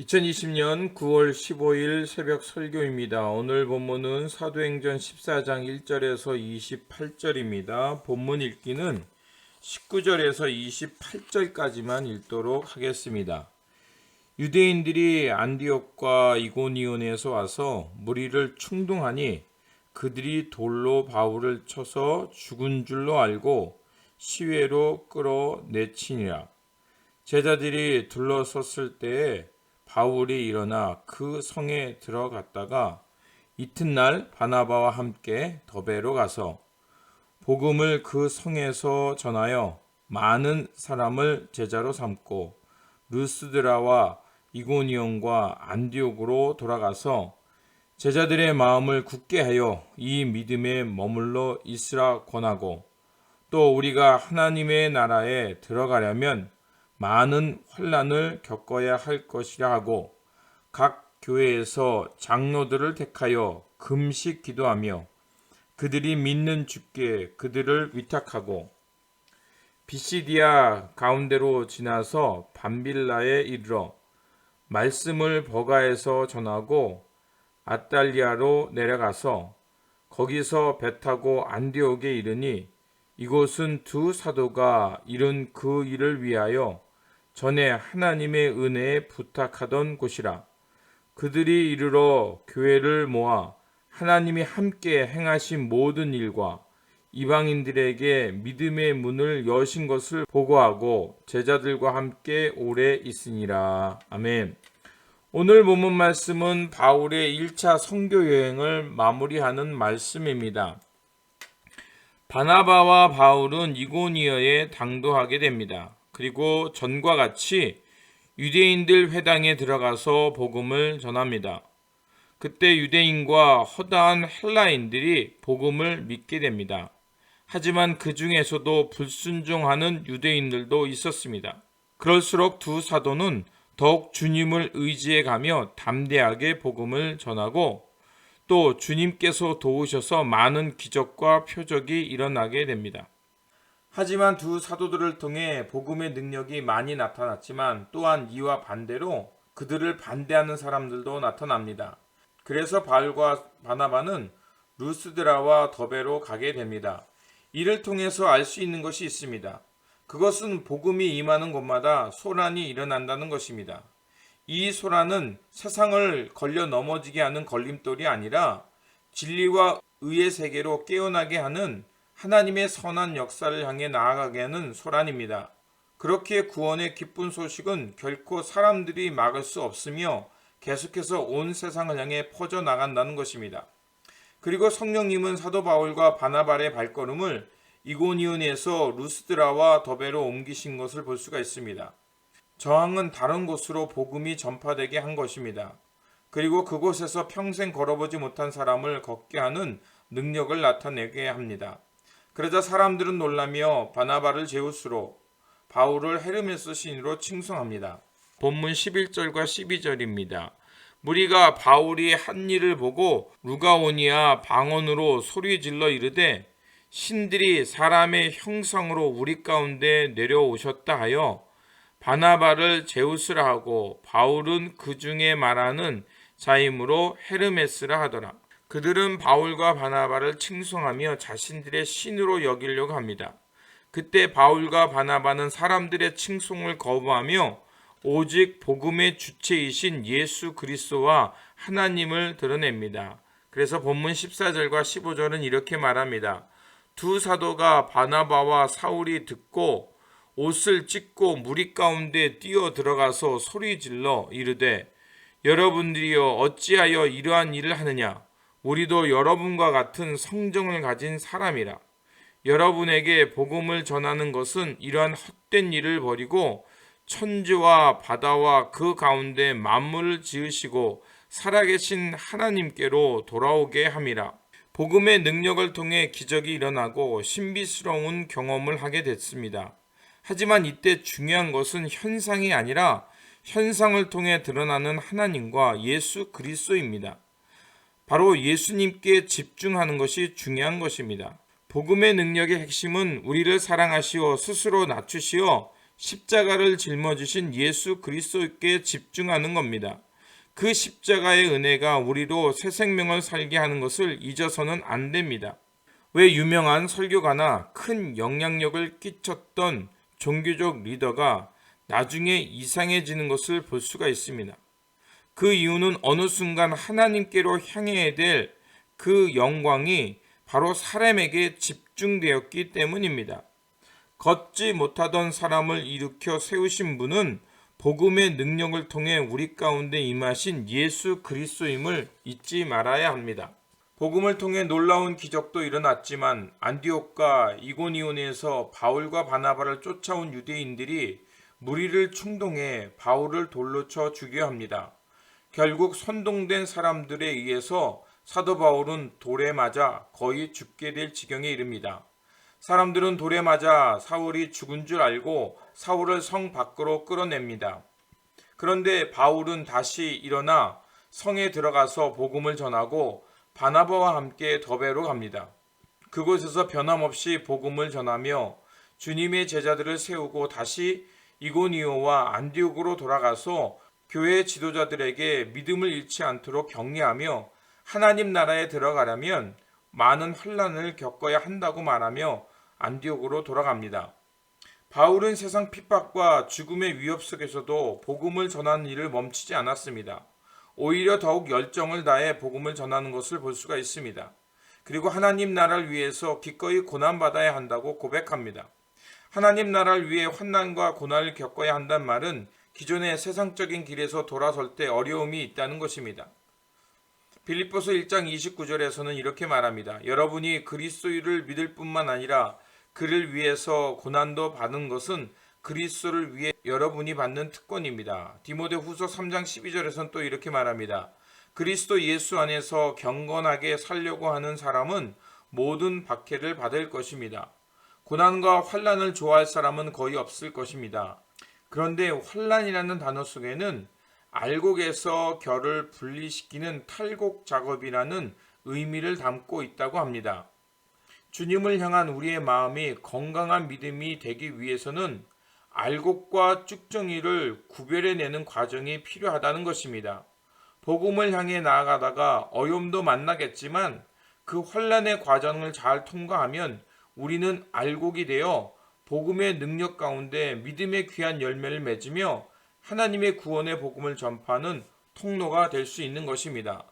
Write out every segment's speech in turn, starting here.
2020년 9월 15일 새벽 설교입니다. 오늘 본문은 사도행전 14장 1절에서 28절입니다. 본문 읽기는 19절에서 28절까지만 읽도록 하겠습니다. 유대인들이 안디옥과 이고니온에서 와서 무리를 충동하니 그들이 돌로 바울을 쳐서 죽은 줄로 알고 시외로 끌어내치니라. 제자들이 둘러섰을 때에 바울이 일어나 그 성에 들어갔다가 이튿날 바나바와 함께 더베로 가서 복음을 그 성에서 전하여 많은 사람을 제자로 삼고 루스드라와 이고니온과 안디옥으로 돌아가서 제자들의 마음을 굳게 하여 이 믿음에 머물러 있으라 권하고, 또 우리가 하나님의 나라에 들어가려면 많은 환난을 겪어야 할 것이라 하고, 각 교회에서 장로들을 택하여 금식 기도하며 그들이 믿는 주께 그들을 위탁하고, 비시디아 가운데로 지나서 밤빌라에 이르러 말씀을 버가에서 전하고 아달리아로 내려가서 거기서 배 타고 안디옥에 이르니, 이곳은 두 사도가 이룬 그 일을 위하여 전에 하나님의 은혜에 부탁하던 곳이라. 그들이 이르러 교회를 모아 하나님이 함께 행하신 모든 일과 이방인들에게 믿음의 문을 여신 것을 보고하고 제자들과 함께 오래 있으니라. 아멘. 오늘 본문 말씀은 바울의 1차 선교 여행을 마무리하는 말씀입니다. 바나바와 바울은 이고니어에 당도하게 됩니다. 그리고 전과 같이 유대인들 회당에 들어가서 복음을 전합니다. 그때 유대인과 허다한 헬라인들이 복음을 믿게 됩니다. 하지만 그 중에서도 불순종하는 유대인들도 있었습니다. 그럴수록 두 사도는 더욱 주님을 의지해 가며 담대하게 복음을 전하고, 또 주님께서 도우셔서 많은 기적과 표적이 일어나게 됩니다. 하지만 두 사도들을 통해 복음의 능력이 많이 나타났지만 또한 이와 반대로 그들을 반대하는 사람들도 나타납니다. 그래서 바울과 바나바는 루스드라와 더베로 가게 됩니다. 이를 통해서 알 수 있는 것이 있습니다. 그것은 복음이 임하는 곳마다 소란이 일어난다는 것입니다. 이 소란은 세상을 걸려 넘어지게 하는 걸림돌이 아니라 진리와 의의 세계로 깨어나게 하는 하나님의 선한 역사를 향해 나아가게 하는 소란입니다. 그렇게 구원의 기쁜 소식은 결코 사람들이 막을 수 없으며 계속해서 온 세상을 향해 퍼져나간다는 것입니다. 그리고 성령님은 사도 바울과 바나바의 발걸음을 이고니온에서 루스드라와 더베로 옮기신 것을 볼 수가 있습니다. 저항은 다른 곳으로 복음이 전파되게 한 것입니다. 그리고 그곳에서 평생 걸어보지 못한 사람을 걷게 하는 능력을 나타내게 합니다. 그러자 사람들은 놀라며 바나바를 제우스로, 바울을 헤르메스 신으로 칭송합니다. 본문 11절과 12절입니다. 무리가 바울이 한 일을 보고 루가오니아 방언으로 소리질러 이르되, 신들이 사람의 형상으로 우리 가운데 내려오셨다 하여 바나바를 제우스라 하고 바울은 그 중에 말하는 자이므로 헤르메스라 하더라. 그들은 바울과 바나바를 칭송하며 자신들의 신으로 여기려고 합니다. 그때 바울과 바나바는 사람들의 칭송을 거부하며 오직 복음의 주체이신 예수 그리스도와 하나님을 드러냅니다. 그래서 본문 14절과 15절은 이렇게 말합니다. 두 사도가 바나바와 사울이 듣고 옷을 찢고 무리 가운데 뛰어 들어가서 소리질러 이르되, 여러분들이여 어찌하여 이러한 일을 하느냐? 우리도 여러분과 같은 성정을 가진 사람이라. 여러분에게 복음을 전하는 것은 이러한 헛된 일을 버리고 천지와 바다와 그 가운데 만물을 지으시고 살아계신 하나님께로 돌아오게 함이라. 복음의 능력을 통해 기적이 일어나고 신비스러운 경험을 하게 됐습니다. 하지만 이때 중요한 것은 현상이 아니라 현상을 통해 드러나는 하나님과 예수 그리스도입니다. 바로 예수님께 집중하는 것이 중요한 것입니다. 복음의 능력의 핵심은 우리를 사랑하시어 스스로 낮추시어 십자가를 짊어지신 예수 그리스도께 집중하는 겁니다. 그 십자가의 은혜가 우리로 새 생명을 살게 하는 것을 잊어서는 안 됩니다. 왜 유명한 설교가나 큰 영향력을 끼쳤던 종교적 리더가 나중에 이상해지는 것을 볼 수가 있습니다. 그 이유는 어느 순간 하나님께로 향해야 될 그 영광이 바로 사람에게 집중되었기 때문입니다. 걷지 못하던 사람을 일으켜 세우신 분은 복음의 능력을 통해 우리 가운데 임하신 예수 그리스도임을 잊지 말아야 합니다. 복음을 통해 놀라운 기적도 일어났지만 안디옥과 이고니온에서 바울과 바나바를 쫓아온 유대인들이 무리를 충동해 바울을 돌로 쳐 죽여야 합니다. 결국 선동된 사람들에 의해서 사도 바울은 돌에 맞아 거의 죽게 될 지경에 이릅니다. 사람들은 돌에 맞아 사울이 죽은 줄 알고 사울을 성 밖으로 끌어냅니다. 그런데 바울은 다시 일어나 성에 들어가서 복음을 전하고 바나바와 함께 더베로 갑니다. 그곳에서 변함없이 복음을 전하며 주님의 제자들을 세우고 다시 이고니오와 안디옥으로 돌아가서 교회 지도자들에게 믿음을 잃지 않도록 격려하며 하나님 나라에 들어가려면 많은 환난을 겪어야 한다고 말하며 안디옥으로 돌아갑니다. 바울은 세상 핍박과 죽음의 위협 속에서도 복음을 전하는 일을 멈추지 않았습니다. 오히려 더욱 열정을 다해 복음을 전하는 것을 볼 수가 있습니다. 그리고 하나님 나라를 위해서 기꺼이 고난받아야 한다고 고백합니다. 하나님 나라를 위해 환난과 고난을 겪어야 한다는 말은 기존의 세상적인 길에서 돌아설 때 어려움이 있다는 것입니다. 빌립보서 1장 29절에서는 이렇게 말합니다. 여러분이 그리스도를 믿을 뿐만 아니라 그를 위해서 고난도 받은 것은 그리스도를 위해 여러분이 받는 특권입니다. 디모데후서 3장 12절에서는 또 이렇게 말합니다. 그리스도 예수 안에서 경건하게 살려고 하는 사람은 모든 박해를 받을 것입니다. 고난과 환난을 좋아할 사람은 거의 없을 것입니다. 그런데 환난이라는 단어 속에는 알곡에서 결을 분리시키는 탈곡 작업이라는 의미를 담고 있다고 합니다. 주님을 향한 우리의 마음이 건강한 믿음이 되기 위해서는 알곡과 쭉정이를 구별해내는 과정이 필요하다는 것입니다. 복음을 향해 나아가다가 어려움도 만나겠지만 그 환난의 과정을 잘 통과하면 우리는 알곡이 되어 복음의 능력 가운데 믿음의 귀한 열매를 맺으며 하나님의 구원의 복음을 전파하는 통로가 될 수 있는 것입니다.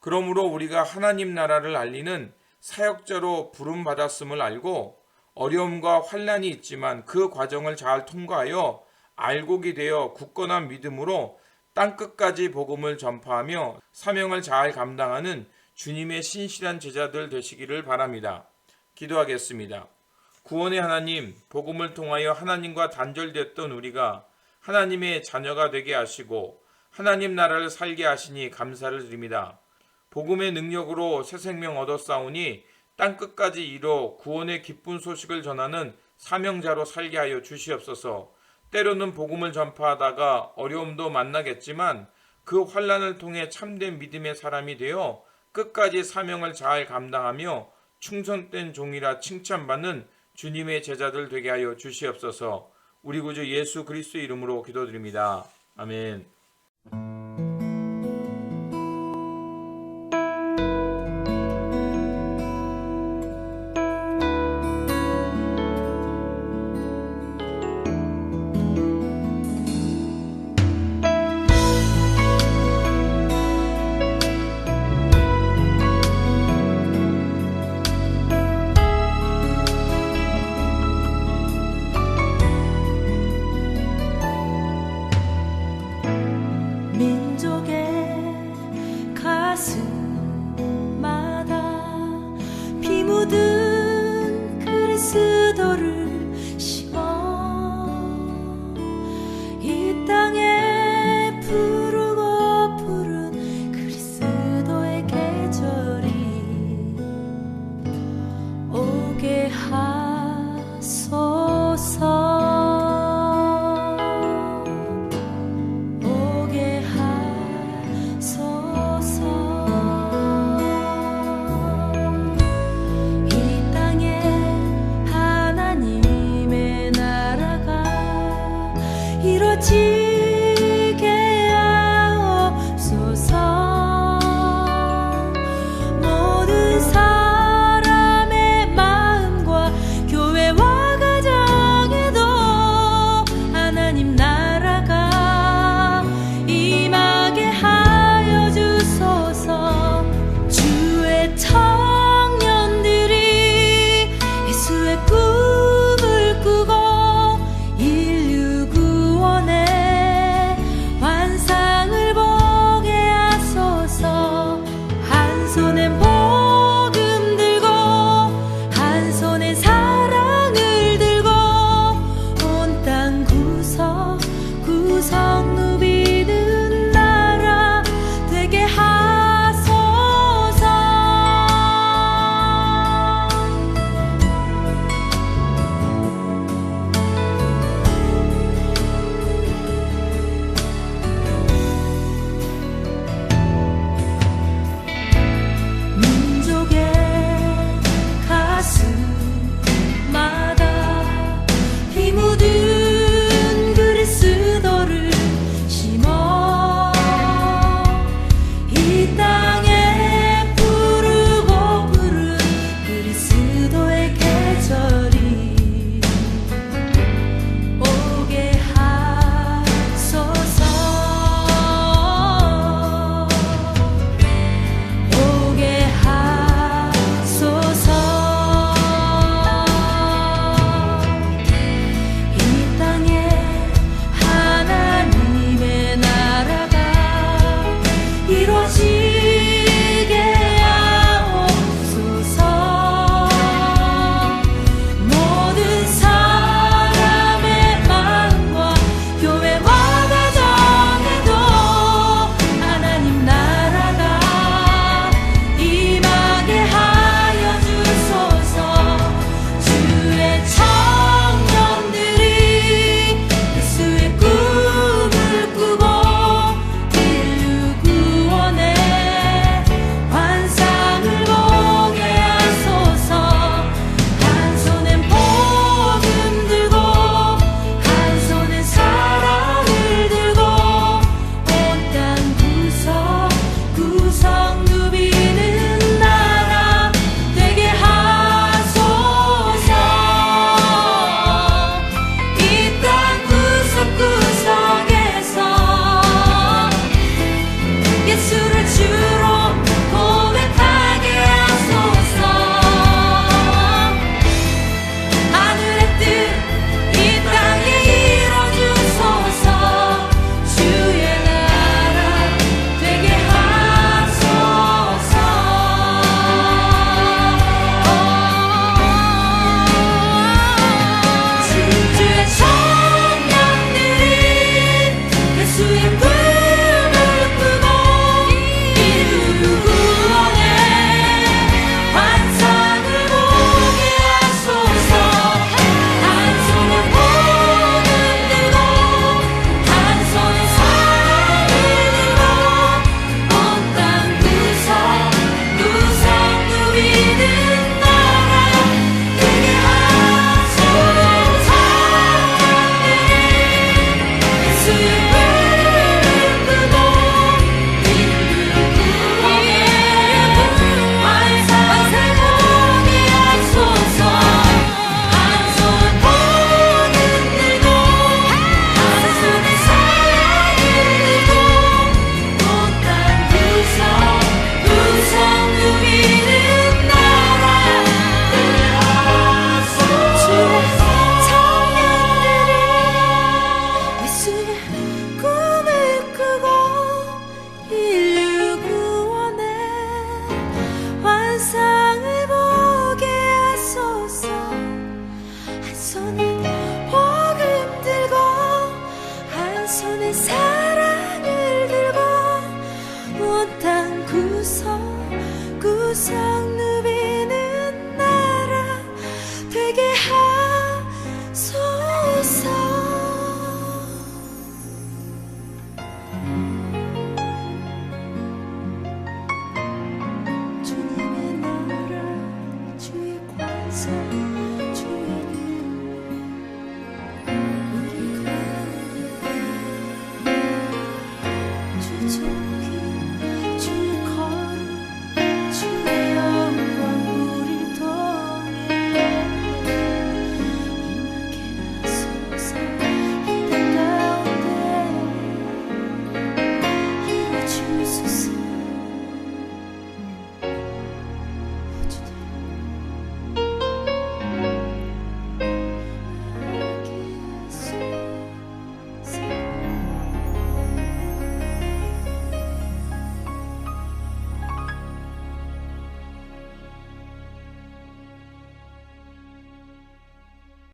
그러므로 우리가 하나님 나라를 알리는 사역자로 부름받았음을 알고 어려움과 환난이 있지만 그 과정을 잘 통과하여 알곡이 되어 굳건한 믿음으로 땅끝까지 복음을 전파하며 사명을 잘 감당하는 주님의 신실한 제자들 되시기를 바랍니다. 기도하겠습니다. 구원의 하나님, 복음을 통하여 하나님과 단절됐던 우리가 하나님의 자녀가 되게 하시고 하나님 나라를 살게 하시니 감사를 드립니다. 복음의 능력으로 새 생명 얻었사오니 땅끝까지 이뤄 구원의 기쁜 소식을 전하는 사명자로 살게 하여 주시옵소서. 때로는 복음을 전파하다가 어려움도 만나겠지만 그 환난을 통해 참된 믿음의 사람이 되어 끝까지 사명을 잘 감당하며 충성된 종이라 칭찬받는 주님의 제자들 되게 하여 주시옵소서. 우리 구주 예수 그리스도 이름으로 기도드립니다. 아멘. 믿